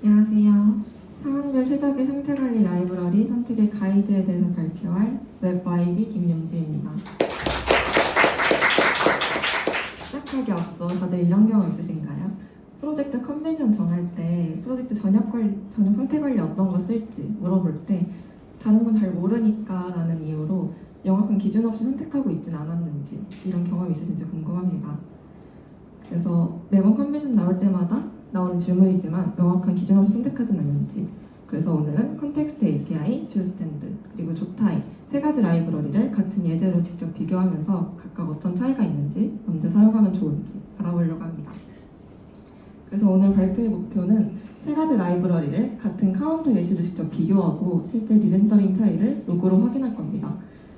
안녕하세요. 상황별 최적의 상태관리 라이브러리 선택의 가이드에 대해서 발표할 웹YB 김윤지입니다. 시작하기 앞서 다들 이런 경험 있으신가요? 프로젝트 컨벤션 정할 때 프로젝트 전역 상태 관리 어떤 거 쓸지 물어볼 때 다른 건 잘 모르니까 라는 이유로 명확한 기준 없이 선택하고 있진 않았는지 이런 경험 있으신지 궁금합니다. 그래서 매번 컨벤션 나올 때마다 나오는 질문이지만 명확한 기준 없이 선택하진 않는지, 그래서 오늘은 컨텍스트 API, 주스탠드, 그리고 조타이 세 가지 라이브러리를 같은 예제로 직접 비교하면서 각각 어떤 차이가 있는지, 언제 사용하면 좋은지 알아보려고 합니다. 그래서 오늘 발표의 목표는 세 가지 라이브러리를 같은 카운터 예시로 직접 비교하고 실제 리렌더링 차이를 로그로 확인할 겁니다.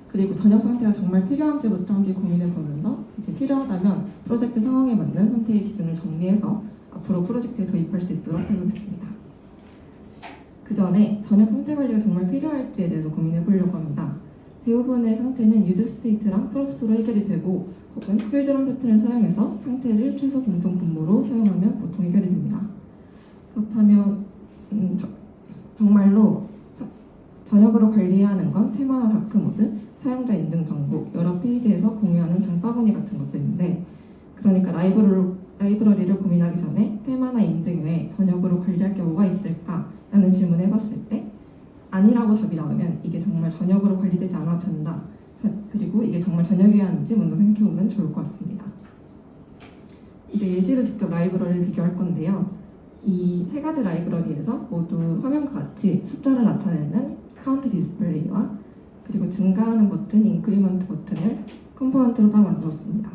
그리고 전역 상태가 정말 필요한지부터 함께 고민해 보면서 이제 필요하다면 프로젝트 상황에 맞는 선택의 기준을 정리해서 앞으로 프로젝트에 도입할 수 있도록 해보겠습니다. 그 전에 전역 상태 관리가 정말 필요할지에 대해서 고민해 보려고 합니다. 대부분의 상태는 유즈 스테이트랑 프롭스로 해결이 되고 혹은 필드런 패턴을 사용해서 상태를 최소 공통 분모로 사용하면 보통 해결이 됩니다. 그렇다면 정말로 전역으로 관리해야 하는 건 테마나 다크모드, 사용자 인증 정보, 여러 페이지에서 공유하는 장바구니 같은 것들인데, 그러니까 라이브러리를 고민하기 전에 테마나 인증 외에 전역으로 관리할 게 뭐가 있을까라는 질문을 해봤을 때 아니라고 답이 나오면 이게 정말 전역으로 관리되지 않아도 된다. 그리고 이게 정말 전역이어야 하는지 먼저 생각해보면 좋을 것 같습니다. 이제 예시로 직접 라이브러리를 비교할 건데요. 이 세 가지 라이브러리에서 모두 화면과 같이 숫자를 나타내는 카운트 디스플레이와 그리고 증가하는 버튼, 인크리먼트 버튼을 컴포넌트로 다 만들었습니다.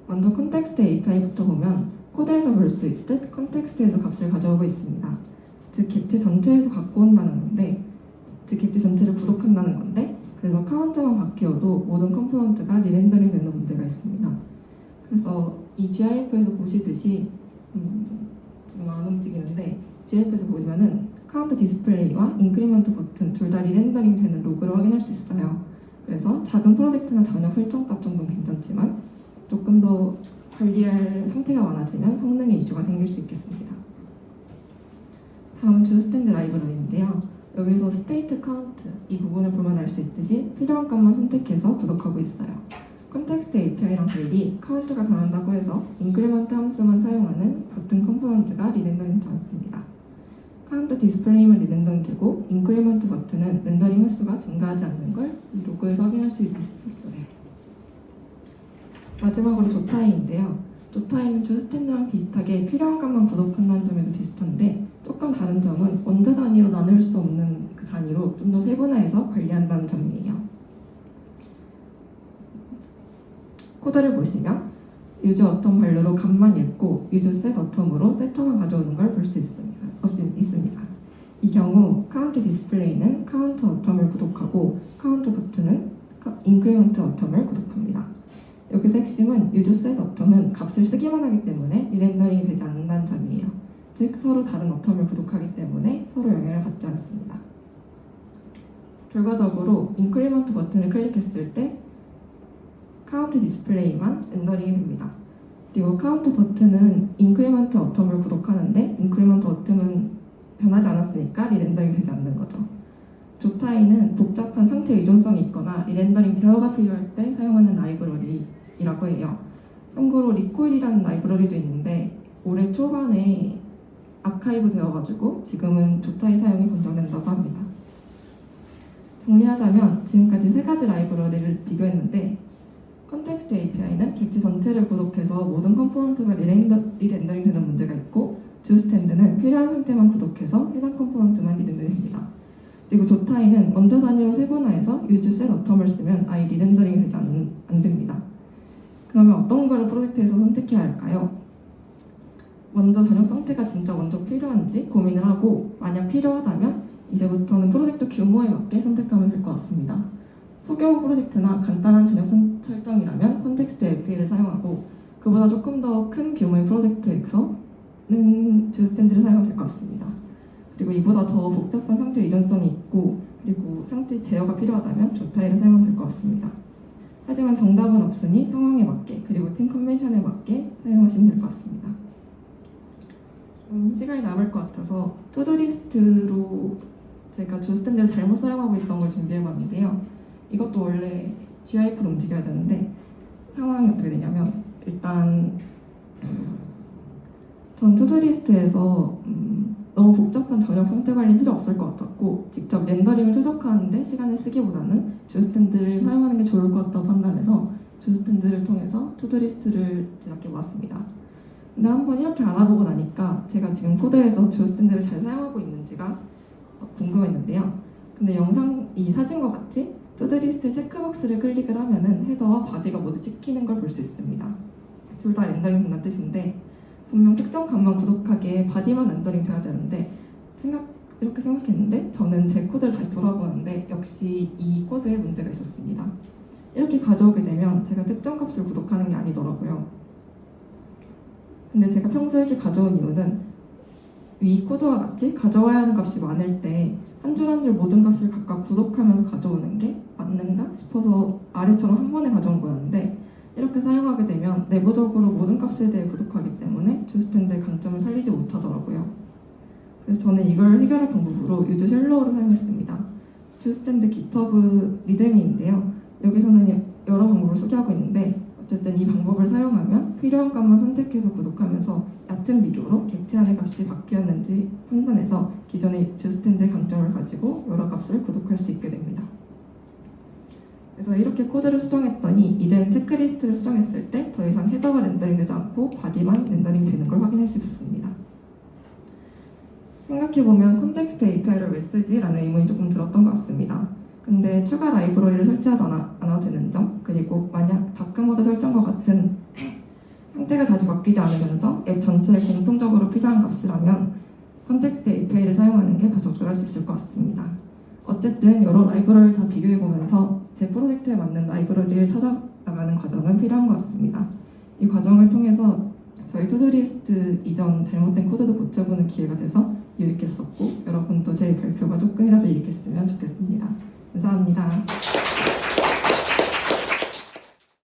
먼저 컨텍스트 API부터 보면 코드에서 볼 수 있듯 컨텍스트에서 값을 가져오고 있습니다. 즉 객체 전체에서 갖고 온다는 건데, 즉 객체 전체를 구독한다는 건데, 그래서 카운트만 바뀌어도 모든 컴포넌트가 리렌더링 되는 문제가 있습니다. 그래서 이 GIF에서 보시듯이 지금 안 움직이는데 GIF에서 보면은 카운트 디스플레이와 인크리먼트 버튼 둘 다 리렌더링 되는 로그를 확인할 수 있어요. 그래서 작은 프로젝트나 전역 설정값 정도는 괜찮지만 조금 더 관리할 상태가 많아지면 성능에 이슈가 생길 수 있겠습니다. 다음은 주스탠드 라이브러리인데요. 여기서 스테이트 카운트 이 부분을 보면 알 수 있듯이 필요한 값만 선택해서 구독하고 있어요. 컨텍스트 API랑 달리 카운트가 변한다고 해서 인크리먼트 함수만 사용하는 버튼 컴포넌트가 리렌더링 되지 않습니다. 카운트 디스플레이만 리렌더링 되고 인크리먼트 버튼은 렌더링 횟수가 증가하지 않는 걸 이 로그에서 확인할 수 있었어요. 마지막으로 조타이인데요. 조타이는 주스탠드랑 비슷하게 필요한 값만 구독한다는 점에서 비슷한데 조금 다른 점은 원자 단위로 나눌 수 없는 그 단위로 좀 더 세분화해서 관리한다는 점이에요. 코드를 보시면 유즈 어텀 밸류로 값만 읽고 유즈 셋 어텀으로 세터만 가져오는 걸 볼 수 있습니다. 이 경우 카운트 디스플레이는 카운트 어텀을 구독하고 카운트 버튼은 인크리먼트 어텀을 구독합니다. 여기서 핵심은 유즈 셋 어텀은 값을 쓰기만 하기 때문에 리렌더링이 되지 않는다는 점이에요. 즉 서로 다른 어텀을 구독하기 때문에 서로 영향을 받지 않습니다. 결과적으로 인크리먼트 버튼을 클릭했을 때 카운트 디스플레이만 렌더링이 됩니다. 그리고 카운트 버튼은 인크리먼트 어텀을 구독하는데 인크리먼트 어텀은 변하지 않았으니까 리렌더링 되지 않는 거죠. 조타이는 복잡한 상태 의존성이 있거나 리렌더링 제어가 필요할 때 사용하는 라이브러리라고 해요. 참고로 리코일이라는 라이브러리도 있는데 올해 초반에 아카이브 되어가지고 지금은 조타이 사용이 권장된다고 합니다. 정리하자면 지금까지 세 가지 라이브러리를 비교했는데 컨텍스트 API는 객체 전체를 구독해서 모든 컴포넌트가 리렌더링 되는 문제가 있고, 주스탠드는 필요한 상태만 구독해서 해당 컴포넌트만 리렌더링 됩니다. 그리고 조타이는 원자 단위로 세분화해서 유즈 셋 어텀을 쓰면 아예 리렌더링이 되지 안 됩니다. 그러면 어떤 걸 프로젝트에서 선택해야 할까요? 먼저 전역 상태가 진짜 먼저 필요한지 고민을 하고, 만약 필요하다면 이제부터는 프로젝트 규모에 맞게 선택하면 될 것 같습니다. 소규모 프로젝트나 간단한 전역 설정이라면 컨텍스트 API를 사용하고, 그보다 조금 더 큰 규모의 프로젝트에서는 주스탠드를 사용하면 될 것 같습니다. 그리고 이보다 더 복잡한 상태 의존성이 있고 그리고 상태 제어가 필요하다면 조타이를 사용하면 될 것 같습니다. 하지만 정답은 없으니 상황에 맞게 그리고 팀 컨벤션에 맞게 사용하시면 될 것 같습니다. 시간이 남을 것 같아서 투두리스트로 제가 주스탠드를 잘못 사용하고 있던 걸 준비해봤는데요. 이것도 원래 GIF로 움직여야 되는데 상황이 어떻게 되냐면 일단 전 투두리스트에서 너무 복잡한 저녁 상태 관리 필요 없을 것 같았고 직접 렌더링을 최적화하는데 시간을 쓰기보다는 주스탠드를 사용하는 게 좋을 것 같다고 판단해서 주스탠드를 통해서 투두리스트를 제작해보았습니다. 근데 한번 이렇게 알아보고 나니까 제가 지금 코드에서 주스탠드를 잘 사용하고 있는지가 궁금했는데요. 근데 이 사진과 같이 투두리스트 체크박스를 클릭을 하면은 헤더와 바디가 모두 찍히는 걸 볼 수 있습니다. 둘 다 렌더링 된다는 뜻인데 분명 특정 값만 구독하게 바디만 렌더링 돼야 되는데 이렇게 생각했는데 저는 제 코드를 다시 돌아보는데 역시 이 코드에 문제가 있었습니다. 이렇게 가져오게 되면 제가 특정 값을 구독하는 게 아니더라고요. 근데 제가 평소에 이렇게 가져온 이유는 위 코드와 같이 가져와야 하는 값이 많을 때 한 줄 한 줄 모든 값을 각각 구독하면서 가져오는 게 맞는가 싶어서 아래처럼 한 번에 가져온 거였는데 이렇게 사용하게 되면 내부적으로 모든 값에 대해 구독하기 때문에 주스탠드의 강점을 살리지 못하더라고요. 그래서 저는 이걸 해결할 방법으로 유즈 쉘로우를 사용했습니다. 주스탠드 깃허브 리드미인데요. 여기서는 여러 방법을 소개하고 있는데 어쨌든 이 방법을 사용하면 필요한 값만 선택해서 구독하면서 얕은 비교로 객체 안의 값이 바뀌었는지 판단해서 기존의 주스탠드의 강점을 가지고 여러 값을 구독할 수 있게 됩니다. 그래서 이렇게 코드를 수정했더니 이제는 체크리스트를 수정했을 때 더 이상 헤더가 렌더링되지 않고 바디만 렌더링 되는 걸 확인할 수 있었습니다. 생각해보면 콘텍스트 API를 왜 쓰지? 라는 의문이 조금 들었던 것 같습니다. 근데 추가 라이브러리를 설치하지 않아도 되는 점, 그리고 만약 다크모드 설정과 같은 상태가 자주 바뀌지 않으면서 앱 전체에 공통적으로 필요한 값이라면 콘텍스트 API를 사용하는 게 더 적절할 수 있을 것 같습니다. 어쨌든 여러 라이브러리를 다 비교해보면서 제 프로젝트에 맞는 라이브러리를 찾아나가는 과정은 필요한 것 같습니다. 이 과정을 통해서 저희 투두리스트 이전 잘못된 코드도 고쳐보는 기회가 돼서 유익했었고 여러분도 제 발표가 조금이라도 유익했으면 좋겠습니다. 감사합니다.